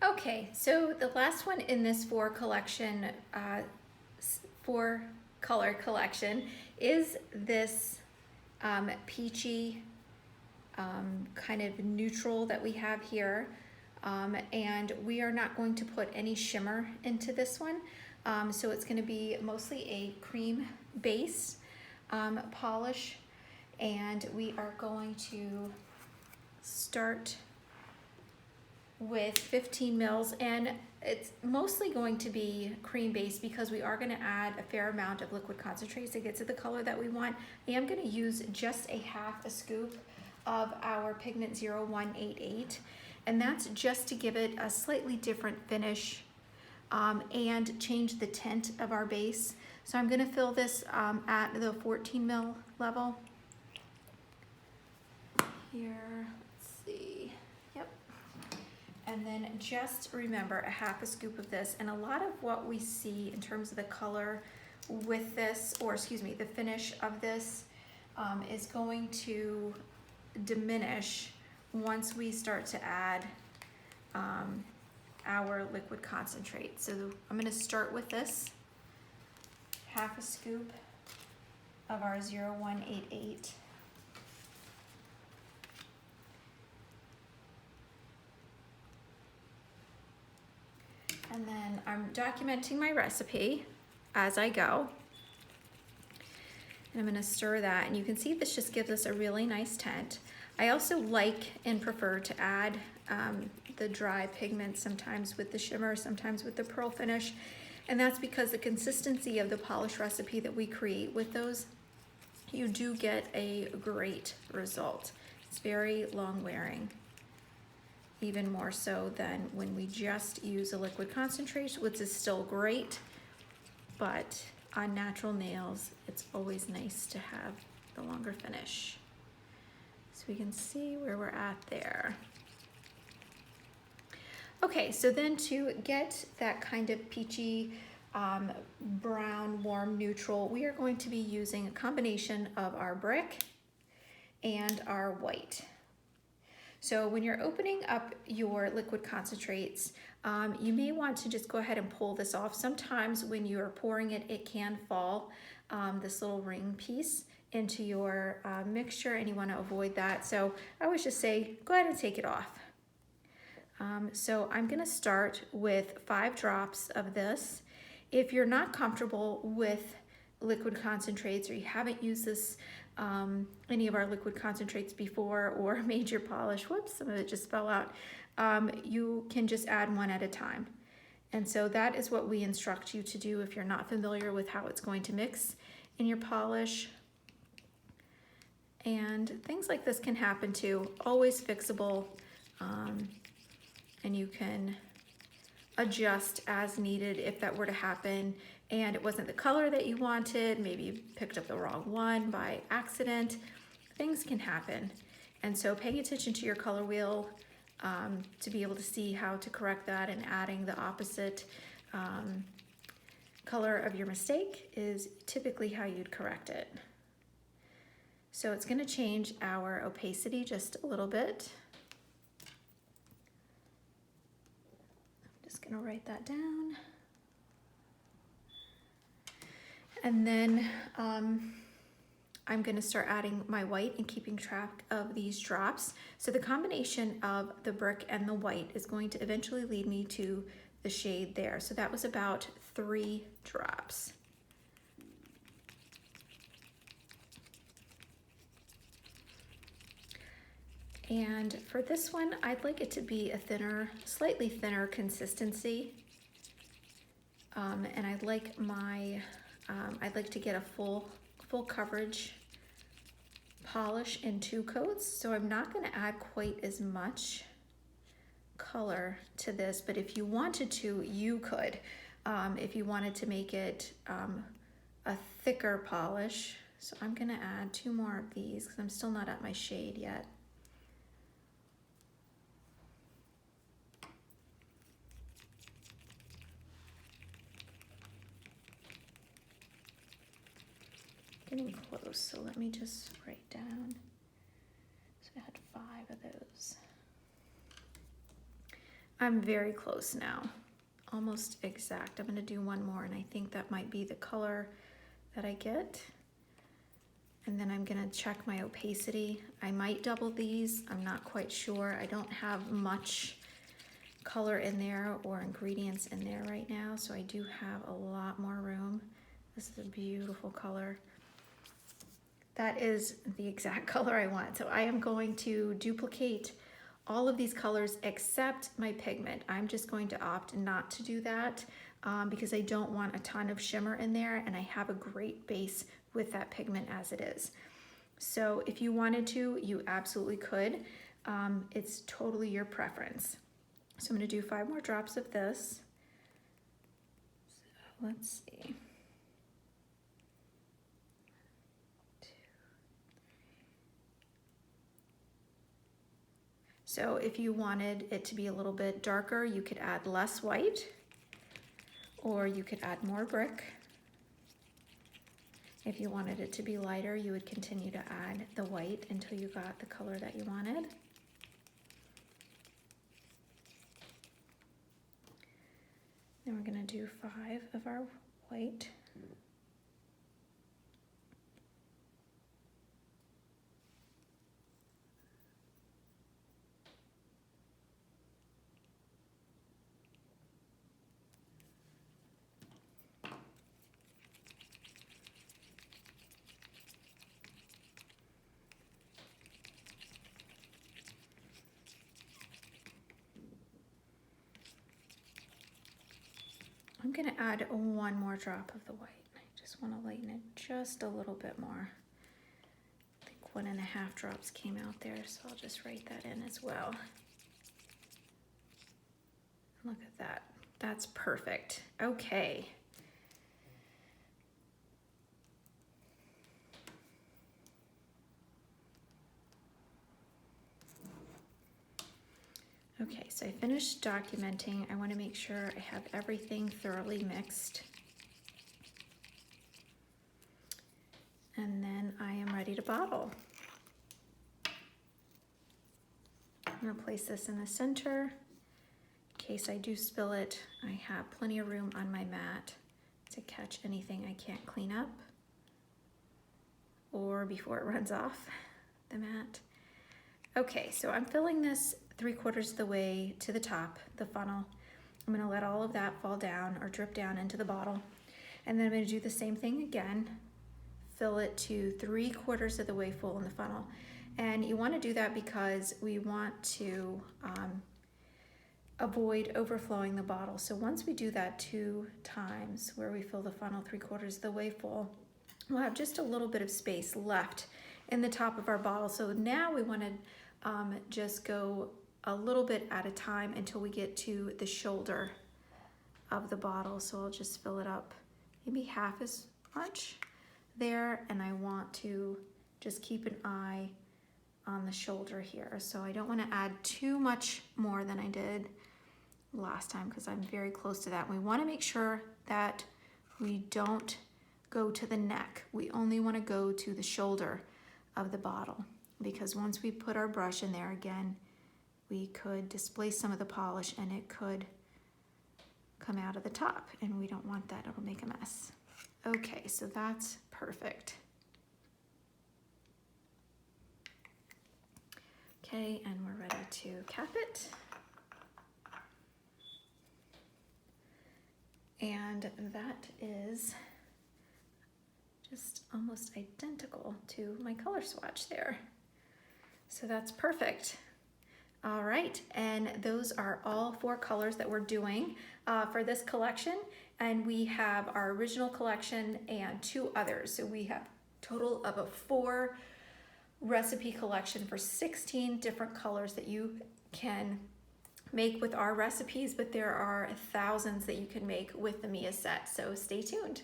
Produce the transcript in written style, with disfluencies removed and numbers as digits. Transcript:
Okay, so the last one in this four color collection is this peachy kind of neutral that we have here. And we are not going to put any shimmer into this one. So it's going to be mostly a cream base polish. And we are going to start with 15 mils, and it's mostly going to be cream based because we are going to add a fair amount of liquid concentrates to get to the color that we want. I am going to use just a half a scoop of our pigment 0188, and that's just to give it a slightly different finish and change the tint of our base. So I'm going to fill this at the 14 mil level. Here, let's see, yep. And then just remember a half a scoop of this, and a lot of what we see in terms of the color with this, or excuse me, the finish of this is going to diminish once we start to add our liquid concentrate. So I'm going to start with this half a scoop of our 0188. And then I'm documenting my recipe as I go. And I'm going to stir that, and you can see this just gives us a really nice tint. I also like and prefer to add the dry pigment sometimes with the shimmer, sometimes with the pearl finish. And that's because the consistency of the polish recipe that we create with those, you do get a great result. It's very long wearing, even more so than when we just use a liquid concentrate, which is still great, but on natural nails, it's always nice to have the longer finish. So we can see where we're at there. Okay, so then to get that kind of peachy brown, warm, neutral, we are going to be using a combination of our brick and our white. So when you're opening up your liquid concentrates, you may want to just go ahead and pull this off. Sometimes when you're pouring it, it can fall, this little ring piece, into your mixture, and you want to avoid that. So I always just say, go ahead and take it off. So I'm going to start with 5 drops of this. If you're not comfortable with liquid concentrates, or you haven't used this any of our liquid concentrates before, or made your polish, whoops, some of it just fell out, you can just add 1 at a time. And so that is what we instruct you to do if you're not familiar with how it's going to mix in your polish. And things like this can happen too, always fixable, and you can adjust as needed if that were to happen and it wasn't the color that you wanted. Maybe you picked up the wrong one by accident. Things can happen. And so paying attention to your color wheel to be able to see how to correct that, and adding the opposite color of your mistake is typically how you'd correct it. So it's going to change our opacity just a little bit. I'm just going to write that down. And then I'm going to start adding my white and keeping track of these drops. So the combination of the brick and the white is going to eventually lead me to the shade there. So that was about 3 drops. And for this one, I'd like it to be a thinner, slightly thinner consistency. And I'd like to get a full coverage polish in 2 coats. So I'm not going to add quite as much color to this, but if you wanted to, you could. If you wanted to make it a thicker polish. So I'm going to add 2 more of these because I'm still not at my shade yet. Getting close, so let me just write down. So I had 5 of those. I'm very close now, almost exact. I'm gonna do one more, and I think that might be the color that I get. And then I'm gonna check my opacity. I might double these, I'm not quite sure. I don't have much color in there or ingredients in there right now, so I do have a lot more room. This is a beautiful color. That is the exact color I want. So I am going to duplicate all of these colors except my pigment. I'm just going to opt not to do that because I don't want a ton of shimmer in there, and I have a great base with that pigment as it is. So if you wanted to, you absolutely could. It's totally your preference. So I'm gonna do 5 more drops of this. So let's see. So if you wanted it to be a little bit darker, you could add less white, or you could add more brick. If you wanted it to be lighter, you would continue to add the white until you got the color that you wanted. Then we're gonna do 5 of our white. I'm gonna add 1 more drop of the white. I just wanna lighten it just a little bit more. I think 1.5 drops came out there, so I'll just write that in as well. Look at that, that's perfect. Okay. Okay, so I finished documenting. I want to make sure I have everything thoroughly mixed. And then I am ready to bottle. I'm going to place this in the center. In case I do spill it, I have plenty of room on my mat to catch anything I can't clean up or before it runs off the mat. Okay, so I'm filling this 3/4 of the way to the top, the funnel. I'm gonna let all of that fall down or drip down into the bottle. And then I'm gonna do the same thing again, fill it to 3/4 of the way full in the funnel. And you wanna do that because we want to avoid overflowing the bottle. So once we do that 2 times, where we fill the funnel 3/4 of the way full, we'll have just a little bit of space left in the top of our bottle. So now we wanna just go a little bit at a time until we get to the shoulder of the bottle. So I'll just fill it up maybe half as much there, and I want to just keep an eye on the shoulder here. So I don't want to add too much more than I did last time because I'm very close to that. We want to make sure that we don't go to the neck. We only want to go to the shoulder of the bottle, because once we put our brush in there again, we could displace some of the polish and it could come out of the top, and we don't want that, it'll make a mess. Okay, so that's perfect. Okay, and we're ready to cap it. And that is just almost identical to my color swatch there. So that's perfect. All right, and those are all 4 colors that we're doing for this collection. And we have our original collection and 2 others. So we have a total of a 4 recipe collection for 16 different colors that you can make with our recipes, but there are thousands that you can make with the Mia set. So stay tuned.